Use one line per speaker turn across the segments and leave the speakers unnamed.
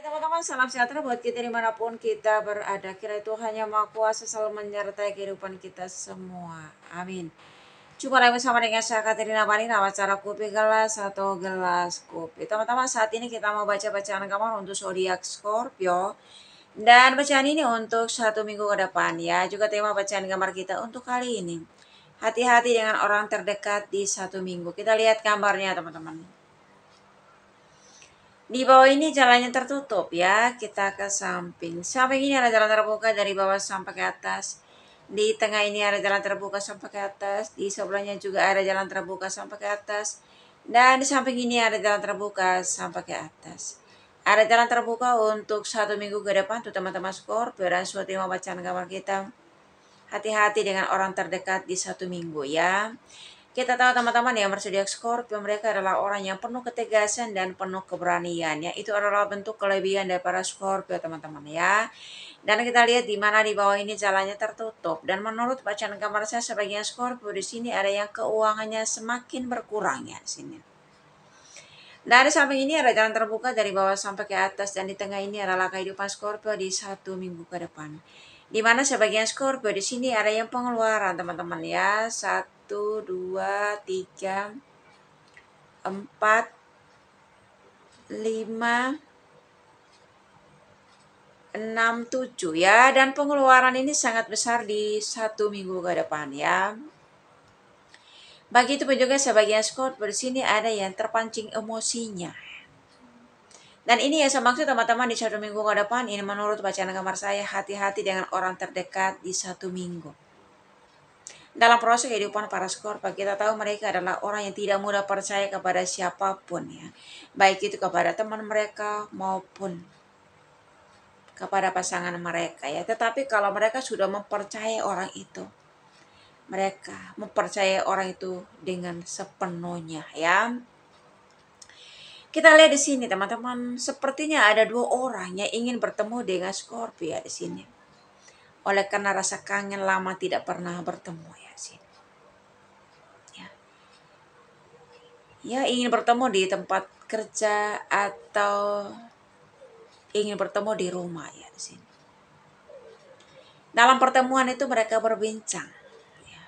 Teman-teman, salam sejahtera buat kita dimanapun kita berada. Kiranya Tuhan yang Maha Kuasa selalu menyertai kehidupan kita semua. Amin. Jumpa lagi bersama dengan saya Katerina Marina, acara Kopi Gelas atau Gelas Kopi. Teman-teman, saat ini kita mau baca bacaan kamar untuk zodiak Scorpio. Dan bacaan ini untuk 1 minggu ke depan ya. Juga tema bacaan gambar kita untuk kali ini. Hati-hati dengan orang terdekat di 1 minggu. Kita lihat gambarnya teman-teman. Di bawah ini jalannya tertutup ya, kita ke samping. Samping ini ada jalan terbuka dari bawah sampai ke atas. Di tengah ini ada jalan terbuka sampai ke atas. Di sebelahnya juga ada jalan terbuka sampai ke atas. Dan di samping ini ada jalan terbuka sampai ke atas. Ada jalan terbuka untuk 1 minggu ke depan untuk teman-teman Scorpio dan suatu tema bacaan kamar kita. Hati-hati dengan orang terdekat di 1 minggu ya. Kita tahu teman-teman yang berzodiak Scorpio, mereka adalah orang yang penuh ketegasan dan penuh keberanian ya. Itu adalah bentuk kelebihan daripada Scorpio teman-teman ya. Dan kita lihat di mana di bawah ini jalannya tertutup. Dan menurut bacaan kamar saya sebagian Scorpio di sini ada yang keuangannya semakin berkurang ya di sini. Dari samping ini ada jalan terbuka dari bawah sampai ke atas dan di tengah ini adalah kehidupan Scorpio di 1 minggu ke depan. Di mana sebagian Scorpio di sini ada yang pengeluaran teman-teman ya. 1, 2, 3, 4, 5, 6, 7 ya. Dan pengeluaran ini sangat besar di 1 minggu ke depan ya. Begitu pun juga sebagian Scorpio di sini ada yang terpancing emosinya. Dan ini yang saya maksud teman-teman di 1 minggu ke depan. Ini menurut bacaan kamar saya, hati-hati dengan orang terdekat di 1 minggu. Dalam proses kehidupan para Scorpio, kita tahu mereka adalah orang yang tidak mudah percaya kepada siapapun ya. Baik itu kepada teman mereka maupun kepada pasangan mereka ya. Tetapi kalau mereka sudah mempercayai orang itu, mereka mempercayai orang itu dengan sepenuhnya ya. Kita lihat di sini teman-teman, sepertinya ada 2 orang yang ingin bertemu dengan Scorpio di sini. Oleh karena rasa kangen lama tidak pernah bertemu ya sini. Ya, ingin bertemu di tempat kerja atau ingin bertemu di rumah ya di sini. Dalam pertemuan itu mereka berbincang. Ya.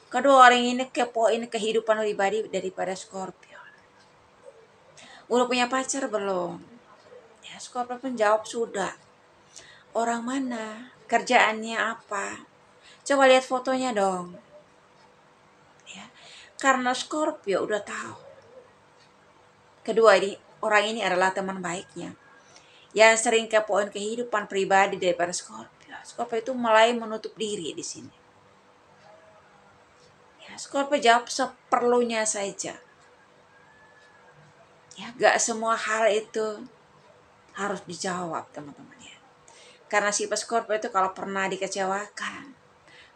Kedua orang ini kepoin kehidupan pribadi daripada Scorpio. Udah punya pacar belum? Ya, Scorpio pun jawab sudah. Orang mana? Kerjaannya apa? Coba lihat fotonya dong. Ya. Karena Scorpio udah tahu. Kedua orang ini adalah teman baiknya. Yang sering kepoin kehidupan pribadi daripada Scorpio. Scorpio itu mulai menutup diri di sini. Ya, Scorpio jawab seperlunya saja. Ya, gak semua hal itu harus dijawab teman-teman ya. Karena sifat Scorpio itu kalau pernah dikecewakan,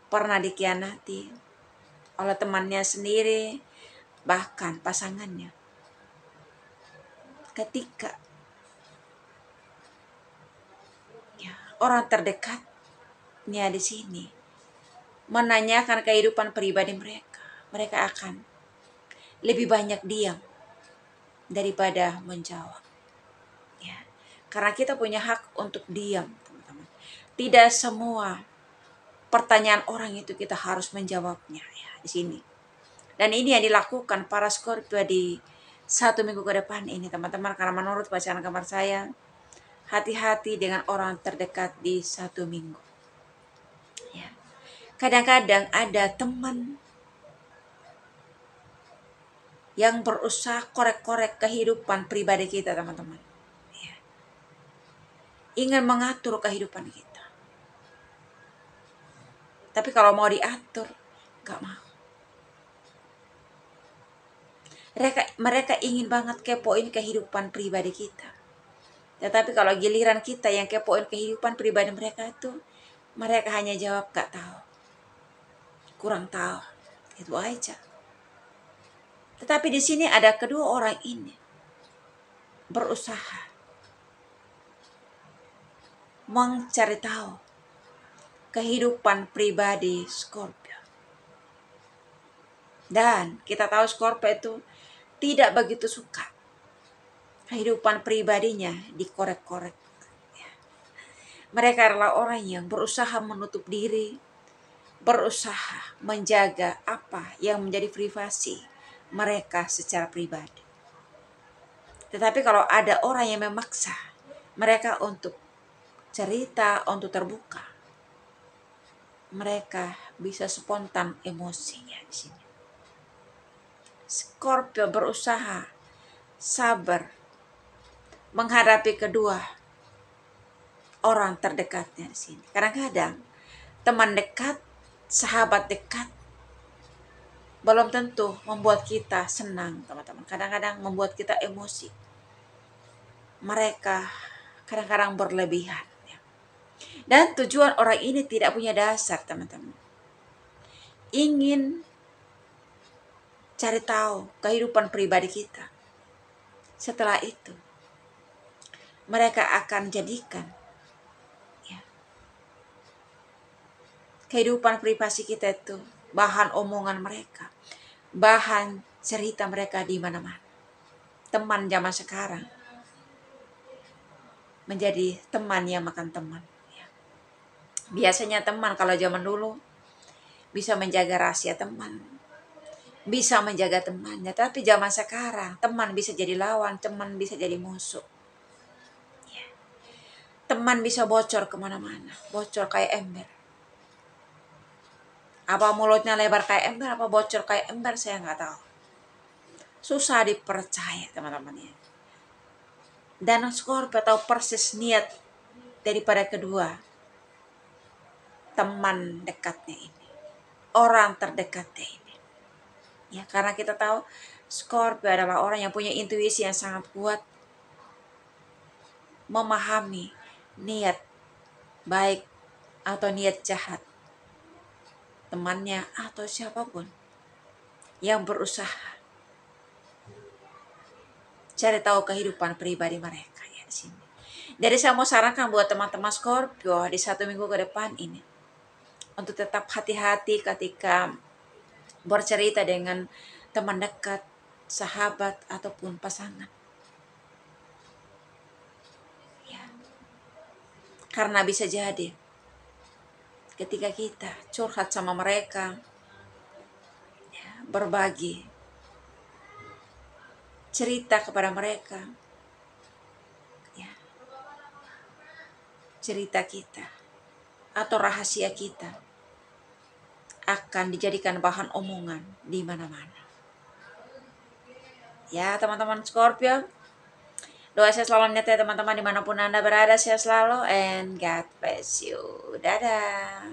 pernah dikhianati oleh temannya sendiri, bahkan pasangannya. Ketika ya, orang terdekatnya di sini menanyakan kehidupan pribadi mereka, mereka akan lebih banyak diam daripada menjawab. Ya, karena kita punya hak untuk diam, teman-teman. Tidak semua pertanyaan orang itu kita harus menjawabnya ya di sini. Dan ini yang dilakukan para Scorpio di 1 minggu ke depan ini teman-teman. Karena menurut bacaan kamar saya, hati-hati dengan orang terdekat di 1 minggu. Ya. Kadang-kadang ada teman yang berusaha korek-korek kehidupan pribadi kita teman-teman. Ya. Ingin mengatur kehidupan kita. Tapi kalau mau diatur, gak mau. Mereka ingin banget kepoin kehidupan pribadi kita. Tetapi kalau giliran kita yang kepoin kehidupan pribadi mereka itu, mereka hanya jawab gak tahu. Kurang tahu. Itu aja. Tetapi di sini ada kedua orang ini berusaha mencari tahu kehidupan pribadi Scorpio. Dan kita tahu Scorpio itu tidak begitu suka kehidupan pribadinya dikorek-korek. Mereka adalah orang yang berusaha menutup diri, berusaha menjaga apa yang menjadi privasi mereka secara pribadi. Tetapi kalau ada orang yang memaksa mereka untuk cerita, untuk terbuka, mereka bisa spontan emosinya di sini. Scorpio berusaha sabar menghadapi kedua orang terdekatnya di sini. Kadang-kadang teman dekat, sahabat dekat belum tentu membuat kita senang, teman-teman. Kadang-kadang membuat kita emosi. Mereka kadang-kadang berlebihan. Dan tujuan orang ini tidak punya dasar, teman-teman. Ingin cari tahu kehidupan pribadi kita. Setelah itu, mereka akan jadikan kehidupan privasi kita itu bahan omongan mereka, bahan cerita mereka di mana-mana. Teman zaman sekarang menjadi teman yang makan teman. Biasanya teman kalau zaman dulu bisa menjaga rahasia teman, bisa menjaga temannya. Tapi zaman sekarang teman bisa jadi lawan, teman bisa jadi musuh. Teman bisa bocor kemana-mana, bocor kayak ember. Apa mulutnya lebar kayak ember, apa bocor kayak ember, saya nggak tahu. Susah dipercaya, teman-teman ya. Dan Scorpio tahu persis niat daripada kedua teman dekatnya ini, orang terdekatnya ini. Ya, karena kita tahu Scorpio adalah orang yang punya intuisi yang sangat kuat, memahami niat baik atau niat jahat temannya atau siapapun yang berusaha cari tahu kehidupan pribadi mereka ya di sini. Jadi saya mau sarankan buat teman-teman Scorpio di 1 minggu ke depan ini untuk tetap hati-hati ketika bercerita dengan teman dekat, sahabat ataupun pasangan. Ya. Karena bisa jadi ketika kita curhat sama mereka, ya, berbagi cerita kepada mereka, ya, cerita kita atau rahasia kita akan dijadikan bahan omongan di mana-mana. Ya teman-teman Scorpio, doa saya selalu menyertai teman-teman dimanapun Anda berada, saya selalu, and God bless you. Dadah.